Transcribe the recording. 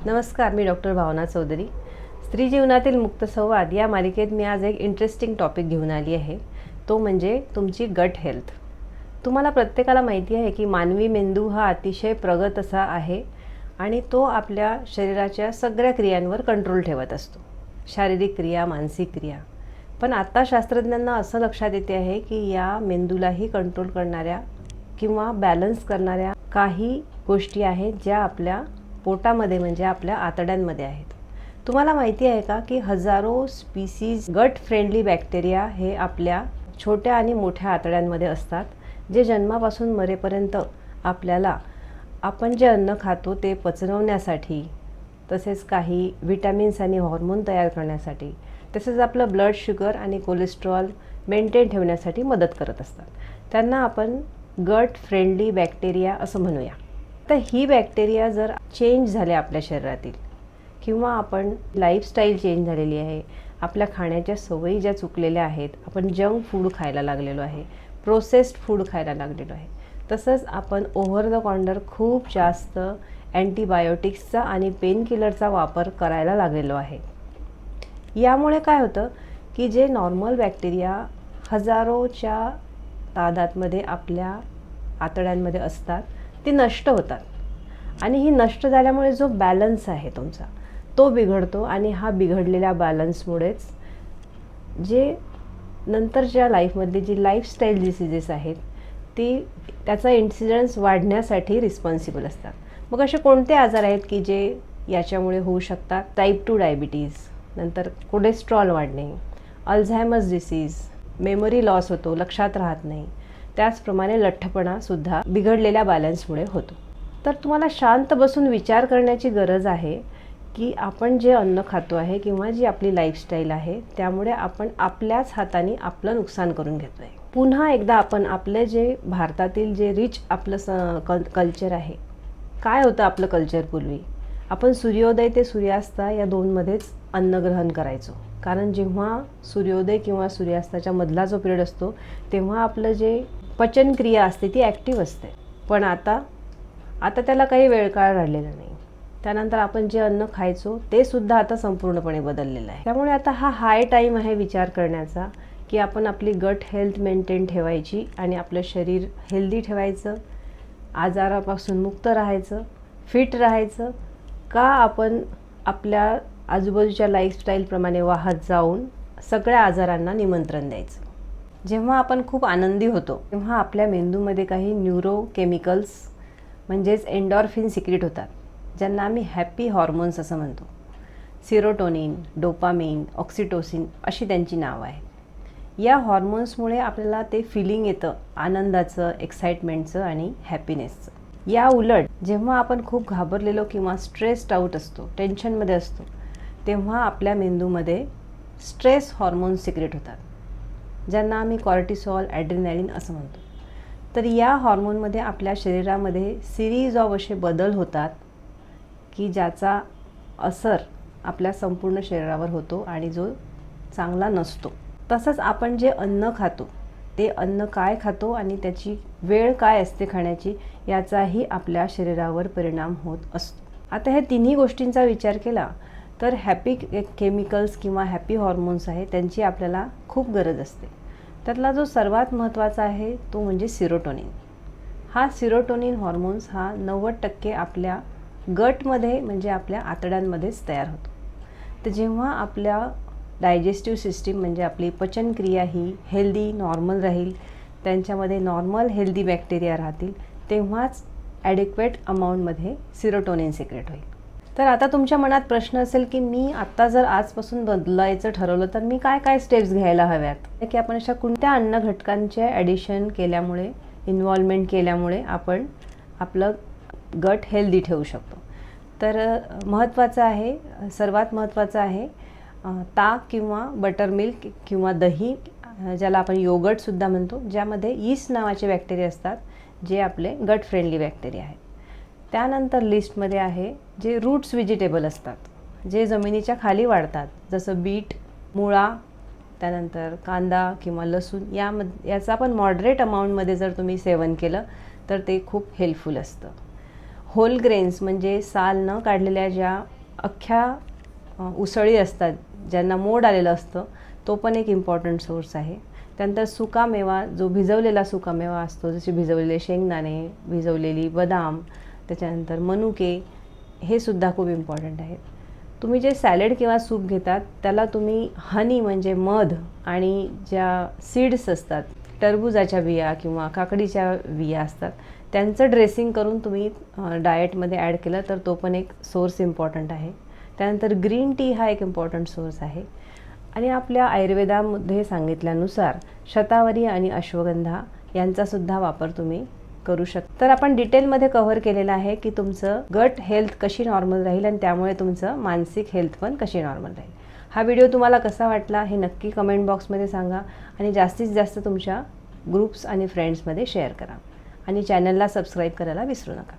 नमस्कार, मी डॉक्टर भावना चौधरी. स्त्री जीवनातील मुक्त संवाद या मालिकेत मी आज एक इंटरेस्टिंग टॉपिक घेऊन आली आहे. तो म्हणजे तुमची गट हेल्थ. तुम्हाला प्रत्येकाला माहिती आहे की मानवी मेंदू हा अतिशय प्रगत असा आहे आणि तो आपल्या शरीराच्या सगळ्या क्रियांवर कंट्रोल ठेवत असतो. शारीरिक क्रिया, मानसिक क्रिया. पण आता शास्त्रज्ञांना असं लक्षात येते आहे की या मेंदूलाही कंट्रोल करणाऱ्या किंवा बॅलन्स करणाऱ्या काही गोष्टी आहेत ज्या आपल्या पोटामध्ये म्हणजे आपल्या आतड्यांमध्ये आहेत. तुम्हाला माहिती आहे का की हजारो स्पीसीज गट फ्रेंडली बॅक्टेरिया हे आपल्या छोट्या आणि मोठ्या आतड्यांमध्ये असतात, जे जन्मापासून मरेपर्यंत आपल्याला आपण जे अन्न खातो ते पचवण्यासाठी, तसेच काही विटॅमिन्स आणि हॉर्मोन तयार करण्यासाठी, तसेच आपलं ब्लड शुगर आणि कोलेस्ट्रॉल मेंटेन ठेवण्यासाठी मदत करत असतात. त्यांना आपण गट फ्रेंडली बॅक्टेरिया असं म्हणूया. तर ही बॅक्टेरिया जर चेंज झाले आपल्या शरीरातील किंवा आपण लाईफस्टाईल चेंज झालेली आहे, आपल्या खाण्याच्या सवयी ज्या चुकलेल्या आहेत, आपण जंक फूड खायला लागलेलो आहे, प्रोसेस्ड फूड खायला लागलेलो आहे, तसंच आपण ओव्हर द काउंटर खूप जास्त अँटीबायोटिक्सचा आणि पेनकिलरचा वापर करायला लागलेलो आहे. यामुळे काय होतं की जे नॉर्मल बॅक्टेरिया हजारोच्या तादादमध्ये आपल्या आतड्यांमध्ये असतात ते नष्ट होतात आणि ही नष्ट झाल्यामुळे जो बॅलन्स आहे तुमचा तो बिघडतो आणि हा बिघडलेल्या बॅलन्समुळेच जे नंतरच्या लाईफमधली जी लाईफस्टाईल डिसीजेस आहेत त्याचा इन्सिडन्स वाढण्यासाठी रिस्पॉन्सिबल असतात. मग असे कोणते आजार आहेत की जे याच्यामुळे होऊ शकतात? टाईप 2 डायबिटीज, नंतर कोलेस्ट्रॉल वाढणे, अल्झायमर्स डिसीज, मेमरी लॉस होतो, लक्षात राहत नाही, त्याचप्रमाणे लठ्ठपणासुद्धा बिघडलेल्या बॅलन्समुळे होतो. तर तुम्हाला शांत बसून विचार करण्याची गरज आहे की आपण जे अन्न खातो आहे किंवा जी आपली लाईफस्टाईल आहे त्यामुळे आपण आपल्याच हाताने आपलं नुकसान करून घेतो आहे. पुन्हा एकदा आपण आपले जे भारतातील जे रिच आपलं कल्चर आहे, काय होतं आपलं कल्चर पूर्वी? आपण सूर्योदय ते सूर्यास्त या दोनमध्येच अन्नग्रहण करायचो, कारण जेव्हा सूर्योदय किंवा सूर्यास्ताच्या मधला जो पिरियड असतो तेव्हा आपलं जे पचनक्रिया असते ती ॲक्टिव्ह असते. पण आता त्याला काही वेळ काळ राहिलेला नाही. त्यानंतर आपण जे अन्न खायचो ते सुद्धा आता संपूर्णपणे बदललेलं आहे. त्यामुळे आता हा हाय टाईम आहे विचार करण्याचा की आपण आपली गट हेल्थ मेंटेन ठेवायची आणि आपलं शरीर हेल्दी ठेवायचं, आजारापासून मुक्त राहायचं, फिट राहायचं. का आपण आपल्या आजूबाजूच्या लाईफस्टाईलप्रमाणे वाहत जाऊन सगळ्या आजारांना निमंत्रण द्यायचं? जेव्हा आपण खूप आनंदी होतो तेव्हा आपल्या मेंदूमध्ये काही न्यूरोकेमिकल्स म्हणजेच एंडॉर्फिन सिक्रेट होतात, ज्यांना आम्ही हॅपी हॉर्मोन्स असं म्हणतो. सिरोटोनिन, डोपामिन, ऑक्सिटोसिन अशी त्यांची नावं आहेत. या हॉर्मोन्समुळे आपल्याला ते फिलिंग येतं आनंदाचं, एक्साइटमेंटचं आणि हॅपीनेसचं. या उलट जेव्हा आपण खूप घाबरलेलो किंवा स्ट्रेस्ड आऊट असतो, टेन्शनमध्ये असतो, तेव्हा आपल्या मेंदूमध्ये स्ट्रेस हॉर्मोन्स सिक्रेट होतात, ज्यांना आम्ही कॉर्टिसॉल, ॲड्रेनालिन असं म्हणतो. तर या हॉर्मोनमध्ये आपल्या शरीरामध्ये सिरीज ऑफ असे बदल होतात की ज्याचा असर आपल्या संपूर्ण शरीरावर होतो आणि जो चांगला नसतो. तसंच आपण जे अन्न खातो ते अन्न काय खातो आणि त्याची वेळ काय असते खाण्याची याचाही आपल्या शरीरावर परिणाम होत असतो. आता ह्या तिन्ही गोष्टींचा विचार केला तर हॅपी केमिकल्स किंवा हॅपी हॉर्मोन्स आहे त्यांची आपल्याला खूप गरज असते. त्यातला जो सर्वात महत्त्वाचा आहे तो म्हणजे सिरोटोनिन. हा सिरोटोनिन हॉर्मोन्स हा 90% आपल्या गटमध्ये म्हणजे आपल्या आतड्यांमध्येच तयार होतो. तर जेव्हा आपल्या डायजेस्टिव्ह सिस्टीम म्हणजे आपली पचनक्रिया ही हेल्दी नॉर्मल राहील, त्यांच्यामध्ये नॉर्मल हेल्दी बॅक्टेरिया राहतील, तेव्हाच ॲडिक्वेट अमाऊंटमध्ये सिरोटोनिन सिक्रेट होईल. तर आता तुमच्या मनात प्रश्न असेल की मी आत्ता जर आजपासून बदलायचं ठरवलं तर मी काय काय स्टेप्स घ्यायला हव्यात, की आपण अशा कोणत्या अन्न घटकांचे ॲडिशन केल्यामुळे, इन्व्हॉल्वमेंट केल्यामुळे आपण आपलं गट हेल्दी ठेवू शकतो. तर सर्वात महत्त्वाचं आहे ताक किंवा बटर मिल्क किंवा दही, ज्याला आपण योगर्टसुद्धा म्हणतो, ज्यामध्ये यीस्ट नावाचे बॅक्टेरिया असतात जे आपले गट फ्रेंडली बॅक्टेरिया आहेत. त्यानंतर लिस्टमध्ये आहे जे रूट्स व्हेजिटेबल असतात, जे जमिनीच्या खाली वाढतात, जसं बीट, मुळा, त्यानंतर कांदा किंवा लसूण. याचा पण मॉडरेट अमाऊंटमध्ये जर तुम्ही सेवन केलं तर ते खूप हेल्पफुल असतं. होल ग्रेन्स म्हणजे साल न काढलेल्या ज्या अख्ख्या उसळी असतात ज्यांना मोड आलेलं असतं, तो पण एक इम्पॉर्टंट सोर्स आहे. त्यानंतर सुकामेवा, जो भिजवलेला सुकामेवा असतो, जसे भिजवलेले शेंगदाणे, भिजवलेली बदाम, त्याच्यानंतर मनुके, हे सुद्धा खूप इम्पॉर्टंट आहेत. तुम्ही जे सॅलड किंवा सूप घेतात त्याला तुम्ही हनी म्हणजे मध आणि ज्या सीड्स असतात, टरबुजाच्या बिया किंवा काकडीच्या बिया असतात, त्यांचं ड्रेसिंग करून तुम्ही डाएटमध्ये ॲड केलं तर तो पण एक सोर्स इम्पॉर्टंट आहे. त्यानंतर ग्रीन टी हा एक इम्पॉर्टंट सोर्स आहे. आणि आपल्या आयुर्वेदामध्ये सांगितल्यानुसार शतावरी आणि अश्वगंधा यांचासुद्धा वापर तुम्ही करू शकता. तर आपण डिटेलमध्ये कव्हर केलेलं आहे की तुमचं गट हेल्थ कशी नॉर्मल राहील आणि त्यामुळे तुमचं मानसिक हेल्थ पण कशी नॉर्मल राहील. हा व्हिडिओ तुम्हाला कसा वाटला हे नक्की कमेंट बॉक्समध्ये सांगा आणि जास्तीत जास्त तुमच्या ग्रुप्स आणि फ्रेंड्समध्ये शेअर करा आणि चॅनलला सबस्क्राईब करायला विसरू नका.